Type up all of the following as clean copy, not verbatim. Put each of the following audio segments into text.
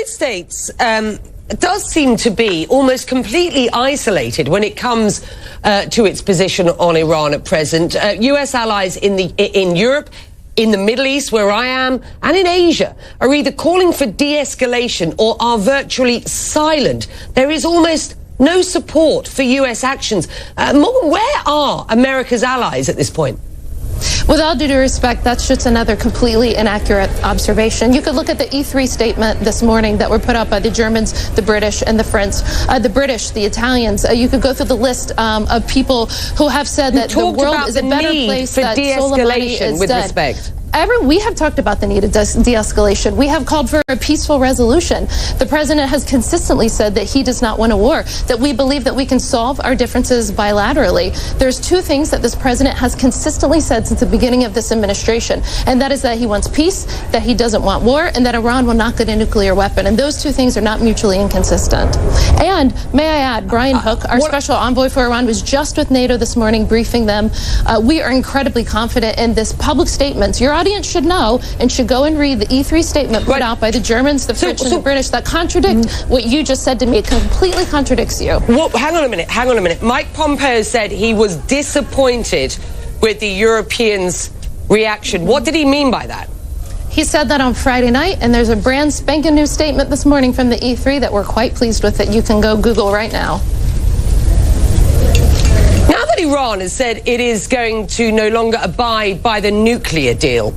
United States does seem to be almost completely isolated when it comes to its position on Iran at present. US allies in Europe, in the Middle East, where I am, and in Asia are either calling for de-escalation or are virtually silent. There is almost no support for US actions. Morgan, where are America's allies at this point? With all due respect, that's just another completely inaccurate observation. You could look at the E3 statement this morning that were put out by the Germans, the British, and the French. The British, the Italians. You could go through the list of people who have said that the world is a better place, that Soleimani is with dead. Respect. We have talked about the need of de-escalation. We have called for a peaceful resolution. The president has consistently said that he does not want a war, that we believe that we can solve our differences bilaterally. There's two things that this president has consistently said since the beginning of this administration, and that is that he wants peace, that he doesn't want war, and that Iran will not get a nuclear weapon. And those two things are not mutually inconsistent. And may I add, Brian Hook, our special envoy for Iran, was just with NATO this morning briefing them. We are incredibly confident in this public statements. Your audience should know and should go and read the E3 statement put out by the Germans, the French, and the British that contradict what you just said to me. It completely contradicts you. Well, hang on a minute. Mike Pompeo said he was disappointed with the Europeans' reaction. What did he mean by that? He said that on Friday night, and there's a brand spanking new statement this morning from the E3 that we're quite pleased with, that you can go Google right now. Now that Iran has said it is going to no longer abide by the nuclear deal,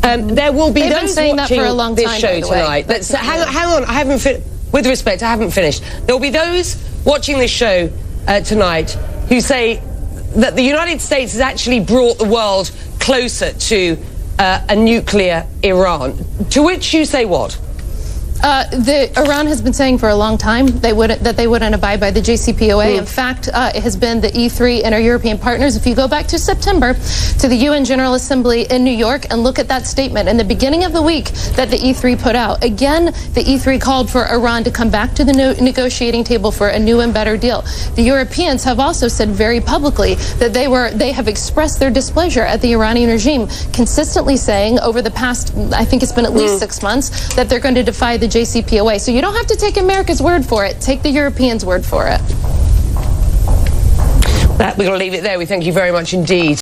there will be those watching that for a long time, this show tonight. Hang on, I haven't with respect, I haven't finished. There will be those watching this show tonight who say that the United States has actually brought the world closer to a nuclear Iran. To which you say what? Iran has been saying for a long time that they wouldn't abide by the JCPOA. In fact, it has been the E3 and our European partners. If you go back to September to the UN General Assembly in New York and look at that statement in the beginning of the week that the E3 put out, again, the E3 called for Iran to come back to the negotiating table for a new and better deal. The Europeans have also said very publicly that they have expressed their displeasure at the Iranian regime, consistently saying over the past, I think it's been at least 6 months, that they're going to defy the JCPOA. So you don't have to take America's word for it. Take the Europeans' word for it. We're going to leave it there. We thank you very much indeed.